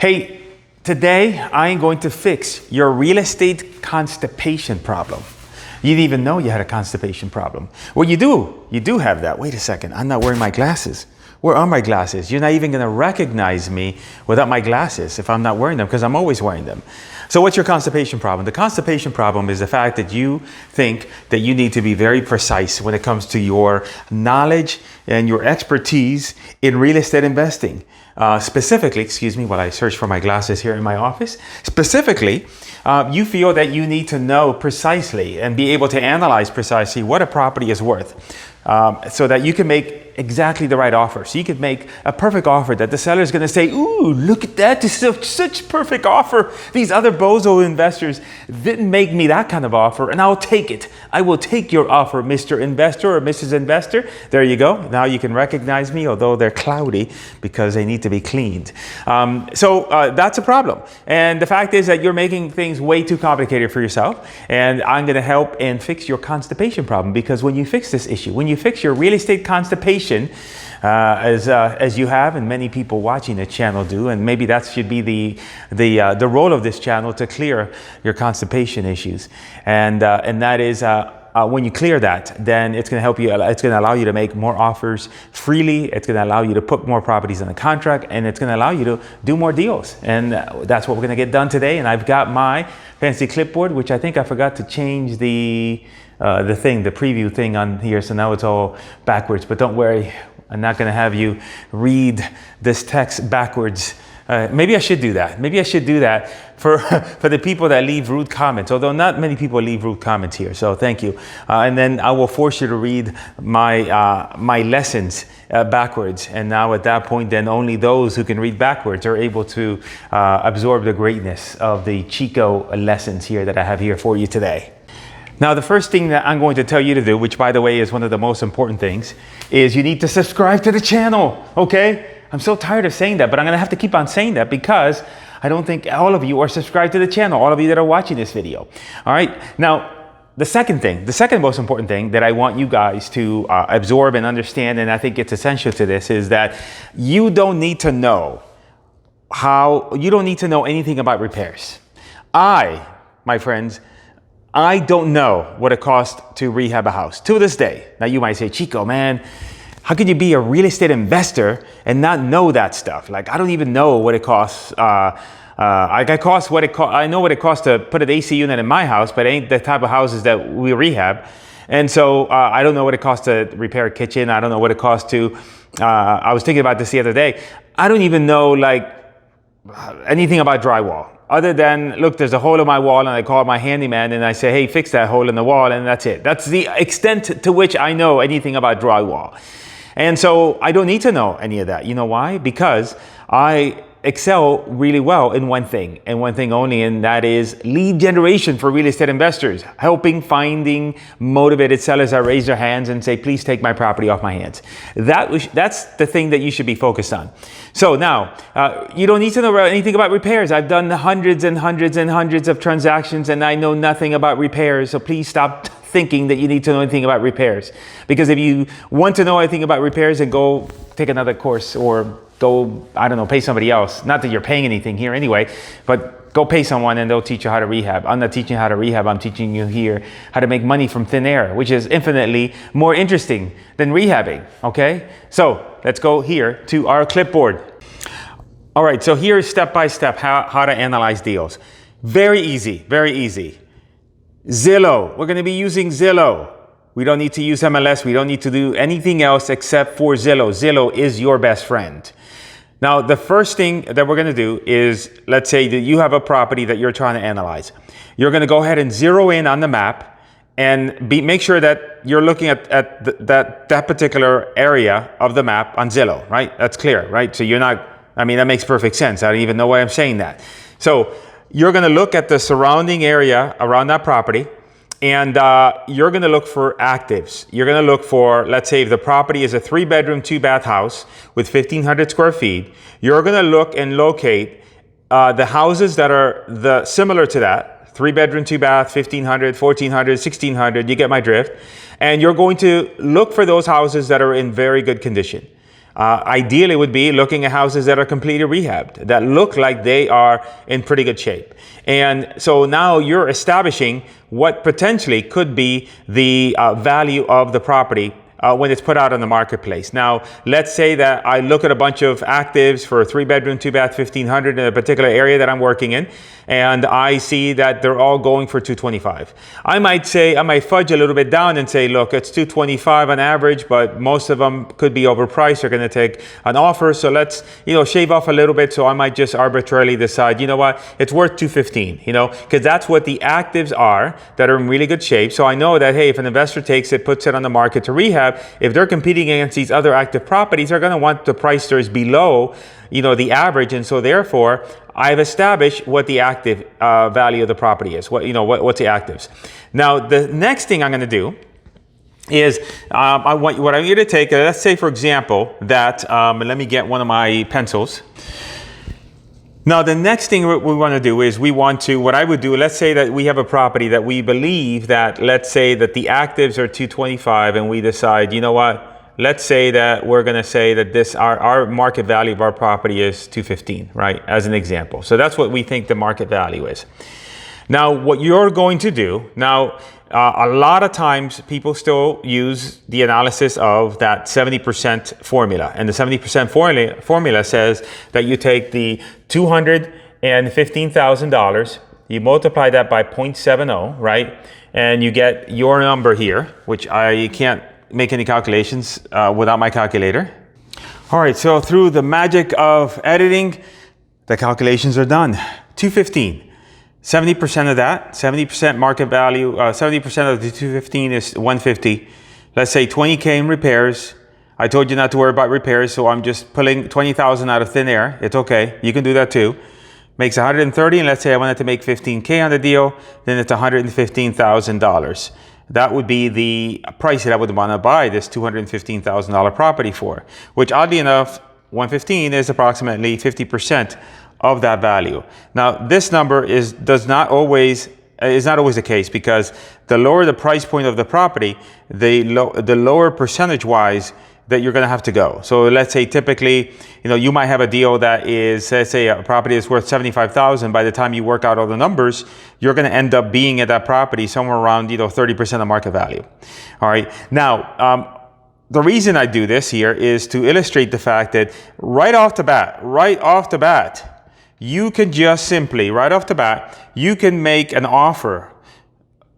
Hey, today I am going to fix your real estate constipation problem. You didn't even know you had a constipation problem. Well, you do have that. Wait a second, I'm not wearing my glasses. Where are my glasses? You're not even gonna recognize me without my glasses if I'm not wearing them, because I'm always wearing them. So what's your constipation problem? The constipation problem is the fact that you think that you need to be very precise when it comes to your knowledge and your expertise in real estate investing. Specifically, excuse me, while I search for my glasses here in my office, specifically, you feel that you need to know precisely and be able to analyze precisely what a property is worth, so that you can make exactly the right offer. So you could make a perfect offer that the seller is going to say, ooh, look at that, this is such perfect offer. These other bozo investors didn't make me that kind of offer, and I'll take it. I will take your offer, Mr. Investor or Mrs. Investor. There you go. Now you can recognize me, although they're cloudy because they need to be cleaned. So that's a problem. And the fact is that you're making things way too complicated for yourself. And I'm going to help and fix your constipation problem, because when you fix this issue, when you fix your real estate constipation, as you have, and many people watching the channel do, and maybe that should be the role of this channel, to clear your constipation issues, and that is when you clear that, then it's going to help you. It's going to allow you to make more offers freely. It's going to allow you to put more properties on the contract, and it's going to allow you to do more deals. And that's what we're going to get done today. And I've got my fancy clipboard, which I think I forgot to change the preview thing on here, so now it's all backwards. But don't worry, I'm not going to have you read this text backwards. Maybe I should do that. Maybe I should do that for the people that leave rude comments, although not many people leave rude comments here, so thank you. And then I will force you to read my lessons backwards. And now at that point, then only those who can read backwards are able to absorb the greatness of the Chico lessons here that I have here for you today. Now, the first thing that I'm going to tell you to do, which by the way is one of the most important things, is you need to subscribe to the channel, okay? I'm so tired of saying that, but I'm gonna have to keep on saying that because I don't think all of you are subscribed to the channel, all of you that are watching this video. All right, now, the second most important thing that I want you guys to absorb and understand, and I think it's essential to this, is that you don't need to know anything about repairs. My friends, I don't know what it costs to rehab a house to this day. Now you might say, Chico, man, how could you be a real estate investor and not know that stuff? Like, I don't even know what it costs. I know what it costs to put an AC unit in my house, but it ain't the type of houses that we rehab. And so I don't know what it costs to repair a kitchen. I don't know what it costs to, I was thinking about this the other day. I don't even know anything about drywall. Other than, look, there's a hole in my wall, and I call my handyman and I say, hey, fix that hole in the wall, and that's it. That's the extent to which I know anything about drywall. And so I don't need to know any of that. You know why? Because I excel really well in one thing, and one thing only, and that is lead generation for real estate investors, finding motivated sellers that raise their hands and say, please take my property off my hands. That's the thing that you should be focused on. So now, you don't need to know anything about repairs. I've done hundreds and hundreds and hundreds of transactions, and I know nothing about repairs. So please stop thinking that you need to know anything about repairs. Because if you want to know anything about repairs, then go take another course, or go, I don't know, pay somebody else. Not that you're paying anything here anyway, but go pay someone and they'll teach you how to rehab. I'm not teaching you how to rehab. I'm teaching you here how to make money from thin air, which is infinitely more interesting than rehabbing, okay? So let's go here to our clipboard. All right, so here is step by step how to analyze deals. Very easy, very easy. Zillow, we're gonna be using Zillow. We don't need to use MLS. We don't need to do anything else except for Zillow. Zillow is your best friend. Now, the first thing that we're going to do is, let's say that you have a property that you're trying to analyze. You're going to go ahead and zero in on the map and make sure that you're looking at that particular area of the map on Zillow, right? That's clear, right? So you're not, that makes perfect sense. I don't even know why I'm saying that. So you're going to look at the surrounding area around that property, and you're going to look for actives. You're going to look for, let's say if the property is a 3-bedroom, 2-bath house with 1,500 square feet, you're going to look and locate the houses that are similar to that, 3-bedroom, 2-bath, 1,500, 1,400, 1,600, you get my drift. And you're going to look for those houses that are in very good condition. Ideally, it would be looking at houses that are completely rehabbed, that look like they are in pretty good shape. And so now you're establishing what potentially could be the value of the property when it's put out on the marketplace. Now, let's say that I look at a bunch of actives for a 3-bedroom, 2-bath, 1,500 in a particular area that I'm working in, and I see that they're all going for 225. I might fudge a little bit down and say, look, it's 225 on average, but most of them could be overpriced. They're going to take an offer, so let's, shave off a little bit. So I might just arbitrarily decide, you know what, it's worth 215, because that's what the actives are that are in really good shape. So I know that, hey, if an investor takes it, puts it on the market to rehab, if they're competing against these other active properties, they're going to want the price there is below, the average. And so therefore, I've established what the active value of the property is. What's the actives. Now, the next thing I'm going to do is I want you to take, let's say, for example, that, let me get one of my pencils. Now, the next thing we want to do is what I would do, let's say that we have a property that we believe that, let's say that the actives are 225 and we decide, you know what, let's say that we're going to say that our market value of our property is 215, right? As an example. So that's what we think the market value is. Now, what you're going to do, a lot of times people still use the analysis of that 70% formula. And the 70% formula says that you take the $215,000, you multiply that by 0.70, right? And you get your number here, which I can't make any calculations without my calculator. All right, so through the magic of editing, the calculations are done. 215. 70% of that, 70% market value, 70% of the 215 is 150. Let's say 20K in repairs. I told you not to worry about repairs, so I'm just pulling 20,000 out of thin air. It's okay. You can do that too. Makes 130, and let's say I wanted to make 15K on the deal, then it's $115,000. That would be the price that I would want to buy this $215,000 property for, which oddly enough, 115 is approximately 50% of that value. Now, this number is not always the case, because the lower the price point of the property, the lower percentage-wise that you're going to have to go. So let's say typically, you might have a deal that is, let's say a property is worth $75,000. By the time you work out all the numbers, you're going to end up being at that property somewhere around 30% of market value. All right. Now, the reason I do this here is to illustrate the fact that right off the bat, you can just simply, you can make an offer.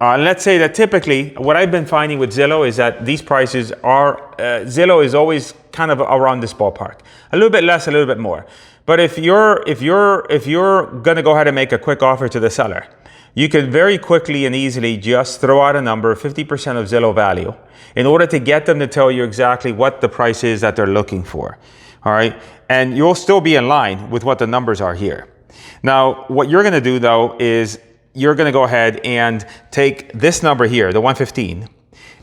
Let's say that typically, what I've been finding with Zillow is that these prices are, Zillow is always kind of around this ballpark. A little bit less, a little bit more. But if you're gonna go ahead and make a quick offer to the seller, you can very quickly and easily just throw out a number, 50% of Zillow value, in order to get them to tell you exactly what the price is that they're looking for. All right, and you'll still be in line with what the numbers are here. Now, what you're gonna do though is you're gonna go ahead and take this number here, the 115,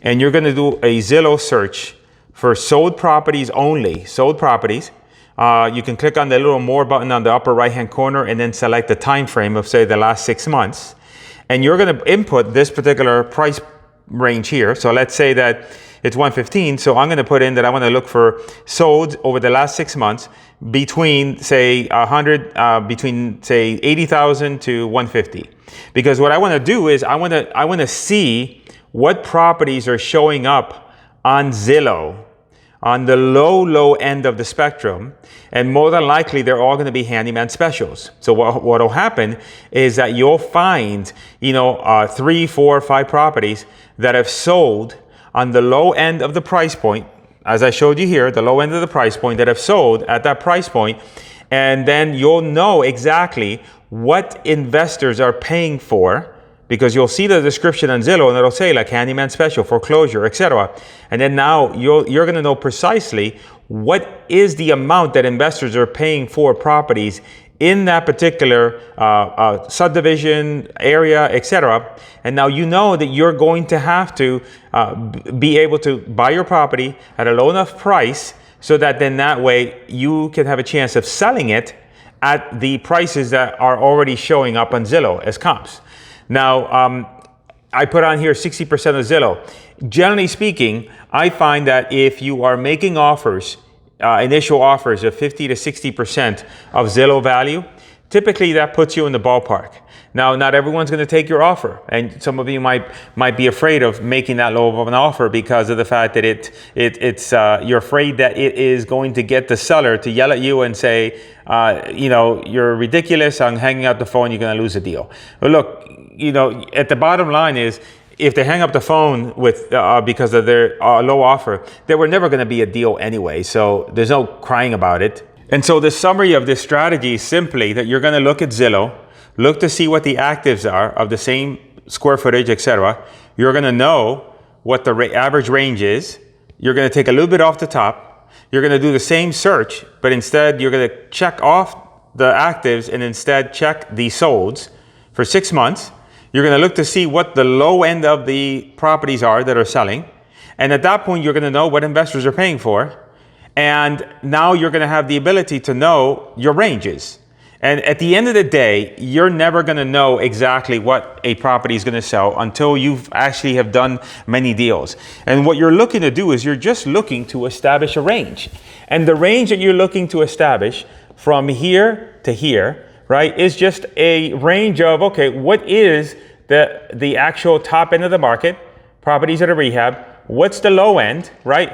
and you're gonna do a Zillow search for sold properties only, sold properties. You can click on the little more button on the upper right-hand corner and then select the time frame of, say, the last 6 months. And you're gonna input this particular price range here. So let's say that it's 115. So I'm gonna put in that I wanna look for sold over the last 6 months between, say, between, say, 80,000 to 150. Because what I wanna do is I wanna see what properties are showing up on Zillow on the low end of the spectrum, and more than likely they're all going to be handyman specials. So what will happen is that you'll find 3, 4, 5 properties that have sold on the low end of the price point, as I showed you here, the low end of the price point, that have sold at that price point, and then you'll know exactly what investors are paying for, because you'll see the description on Zillow and it'll say like handyman special, foreclosure, etc. And then now you're going to know precisely what is the amount that investors are paying for properties in that particular subdivision area, etc. And now you know that you're going to have to be able to buy your property at a low enough price so that then that way you can have a chance of selling it at the prices that are already showing up on Zillow as comps. Now, I put on here 60% of Zillow. Generally speaking, I find that if you are making offers initial offers of 50 to 60% of Zillow value, typically that puts you in the ballpark. Now, not everyone's going to take your offer, and some of you might be afraid of making that low of an offer because of the fact that it's you're afraid that it is going to get the seller to yell at you and say, you're ridiculous. I'm hanging up the phone. You're going to lose a deal. But look, at the bottom line is, if they hang up the phone with because of their low offer, there were never going to be a deal anyway. So there's no crying about it. And so the summary of this strategy is simply that you're going to look at Zillow, look to see what the actives are of the same square footage, etc. You're going to know what the average range is. You're going to take a little bit off the top. You're going to do the same search, but instead you're going to check off the actives and instead check the solds for 6 months. You're going to look to see what the low end of the properties are that are selling. And at that point, you're going to know what investors are paying for. And now you're going to have the ability to know your ranges. And at the end of the day, you're never going to know exactly what a property is going to sell until you've actually have done many deals. And what you're looking to do is you're just looking to establish a range. And the range that you're looking to establish from here to here, right, is just a range of, okay, what is the actual top end of the market, properties that are rehab, what's the low end, right?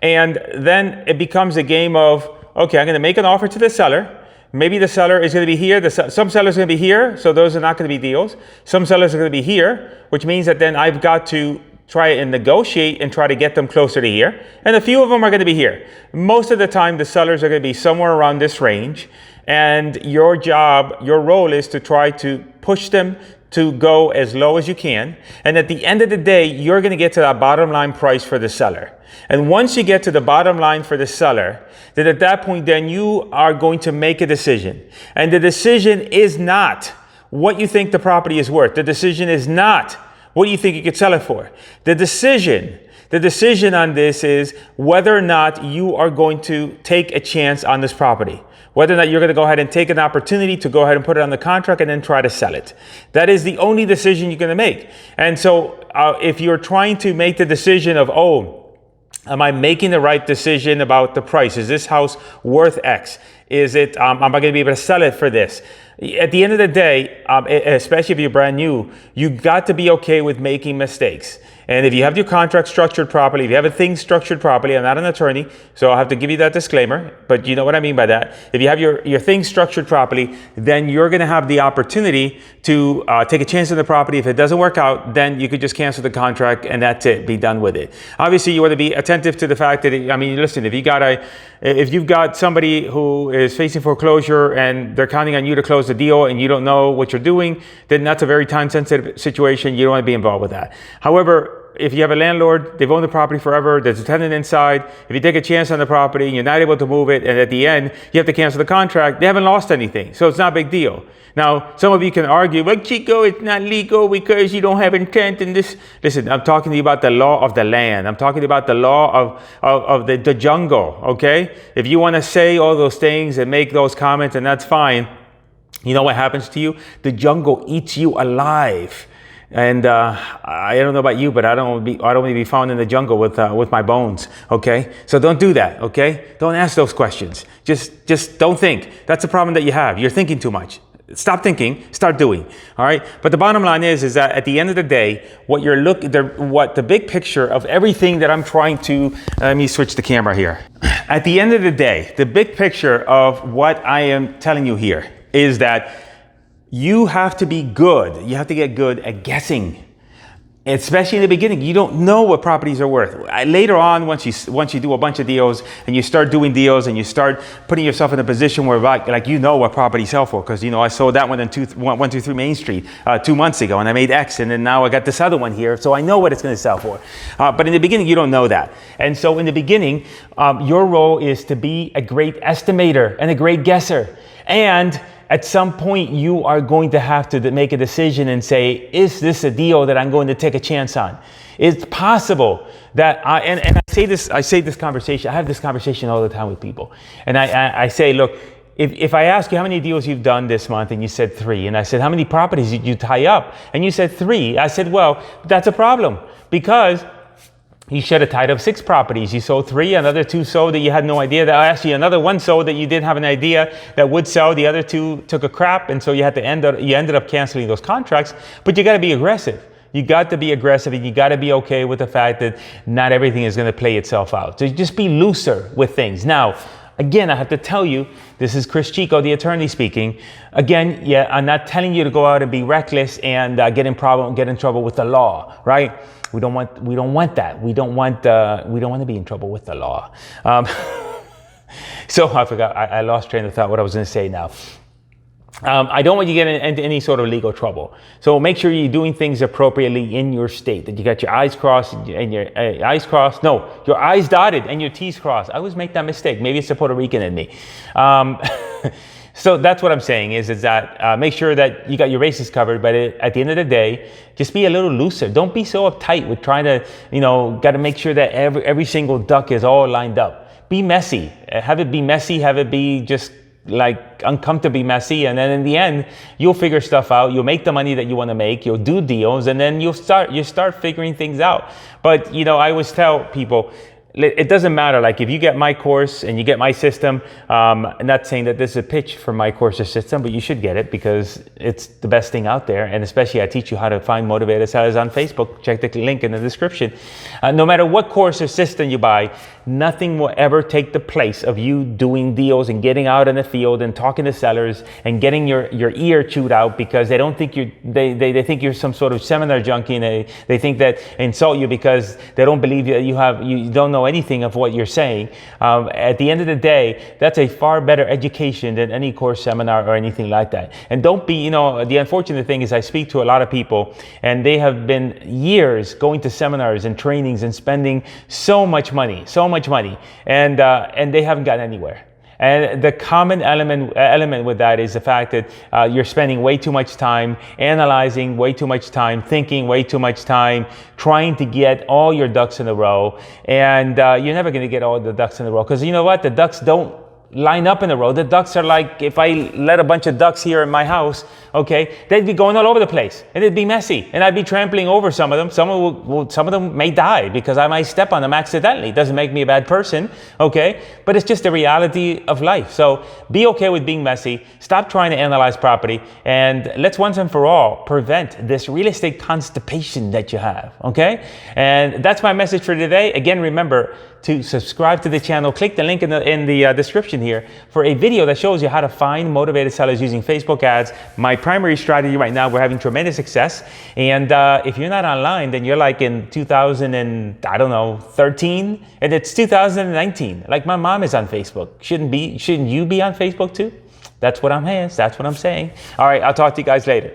And then it becomes a game of, okay, I'm going to make an offer to the seller. Maybe the seller is going to be here. Some sellers are going to be here, so those are not going to be deals. Some sellers are going to be here, which means that then I've got to try and negotiate and try to get them closer to here. And a few of them are going to be here. Most of the time, the sellers are going to be somewhere around this range. And your role is to try to push them to go as low as you can. And at the end of the day, you're going to get to that bottom line price for the seller. And once you get to the bottom line for the seller, then at that point, then you are going to make a decision. And the decision is not what you think the property is worth. The decision is not what you think you could sell it for. The decision on this is whether or not you are going to take a chance on this property. Whether or not you're going to go ahead and take an opportunity to go ahead and put it on the contract and then try to sell it. That is the only decision you're going to make. And so if you're trying to make the decision of, am I making the right decision about the price? Is this house worth X? Is it, am I going to be able to sell it for this? At the end of the day, especially if you're brand new, you got to be okay with making mistakes. And if you have your contract structured properly, if you have things structured properly, I'm not an attorney, so I'll have to give you that disclaimer, but you know what I mean by that. If you have your things structured properly, then you're going to have the opportunity to take a chance on the property. If it doesn't work out, then you could just cancel the contract and that's it, be done with it. Obviously, you want to be attentive to the fact that, listen, if you've got somebody who is facing foreclosure and they're counting on you to close the deal and you don't know what you're doing, then that's a very time-sensitive situation. You don't want to be involved with that. However, if you have a landlord, they've owned the property forever, there's a tenant inside, if you take a chance on the property and you're not able to move it, and at the end, you have to cancel the contract, they haven't lost anything, so it's not a big deal. Now, some of you can argue, well, Chico, it's not legal because you don't have intent in this. Listen, I'm talking to you about the law of the land. I'm talking about the law of the jungle, okay? If you want to say all those things and make those comments, and that's fine, you know what happens to you? The jungle eats you alive. And I don't know about you, but I don't want to be found in the jungle with my bones. Okay, so don't do that. Okay, don't ask those questions. Just don't think. That's the problem that you have. You're thinking too much. Stop thinking. Start doing. All right. But the bottom line is that at the end of the day, what the big picture of everything that I'm trying to. Let me switch the camera here. At the end of the day, the big picture of what I am telling you here is that you have to be good. You have to get good at guessing, especially in the beginning. You don't know what properties are worth. Later on, once you do a bunch of deals and you start doing deals and you start putting yourself in a position where like you know what properties sell for, because I sold that one in 123 Main Street 2 months ago and I made X, and then now I got this other one here, so I know what it's going to sell for. But in the beginning, you don't know that, and so in the beginning, your role is to be a great estimator and a great guesser, and at some point, you are going to have to make a decision and say, is this a deal that I'm going to take a chance on? It's possible that, I have this conversation all the time with people. And I say, look, if I ask you how many deals you've done this month and you said 3, and I said, how many properties did you tie up? And you said 3. I said, well, that's a problem because You should have tied up 6 properties. You sold 3, another 2 sold that you had no idea that, actually another 1 sold that you didn't have an idea that would sell. The other 2 took a crap, and so you ended up canceling those contracts. But you got to be aggressive. You got to be aggressive, and you got to be okay with the fact that not everything is going to play itself out. So just be looser with things. Now, again, I have to tell you, this is Cris Chico, the attorney speaking. Again, yeah, I'm not telling you to go out and be reckless and get in trouble with the law, right? We don't want that. We don't want to be in trouble with the law. So I forgot. I lost train of thought. What I was going to say now. I don't want you to get into any sort of legal trouble. So make sure you're doing things appropriately in your state. That you got your I's crossed and your your I's dotted and your T's crossed. I always make that mistake. Maybe it's the Puerto Rican in me. So that's what I'm saying is that make sure that you got your bases covered, but at the end of the day, just be a little looser. Don't be so uptight with trying to, got to make sure that every single duck is all lined up. Be messy. Have it be messy. Have it be just like uncomfortably messy. And then in the end, you'll figure stuff out. You'll make the money that you want to make. You'll do deals, and then you start figuring things out. But, I always tell people, it doesn't matter. Like if you get my course and you get my system, I'm not saying that this is a pitch for my course or system, but you should get it because it's the best thing out there. And especially I teach you how to find motivated sellers on Facebook. Check the link in the description. No matter what course or system you buy, nothing will ever take the place of you doing deals and getting out in the field and talking to sellers and getting your ear chewed out because they don't think they think you're some sort of seminar junkie, and they think that insult you because they don't believe that you don't know anything of what you're saying. At the end of the day, that's a far better education than any course, seminar, or anything like that. And don't be, the unfortunate thing is I speak to a lot of people and they have been years going to seminars and trainings and spending so much money, and they haven't gotten anywhere. And the common element with that is the fact that you're spending way too much time analyzing, way too much time thinking, way too much time trying to get all your ducks in a row. And you're never going to get all the ducks in a row because you know what? The ducks don't line up in a row. The ducks are like, if I let a bunch of ducks here in my house, okay, they'd be going all over the place and it'd be messy and I'd be trampling over some of them. Some of them may die because I might step on them accidentally. It doesn't make me a bad person, okay? But it's just the reality of life. So be okay with being messy. Stop trying to analyze property, and let's once and for all prevent this real estate constipation that you have, okay? And that's my message for today. Again, remember to subscribe to the channel. Click the link in the description here for a video that shows you how to find motivated sellers using Facebook ads. My primary strategy right now, we're having tremendous success. And if you're not online, then you're like in 2013, and it's 2019. Like my mom is on Facebook. Shouldn't you be on Facebook too? That's what I'm saying. All right, I'll talk to you guys later.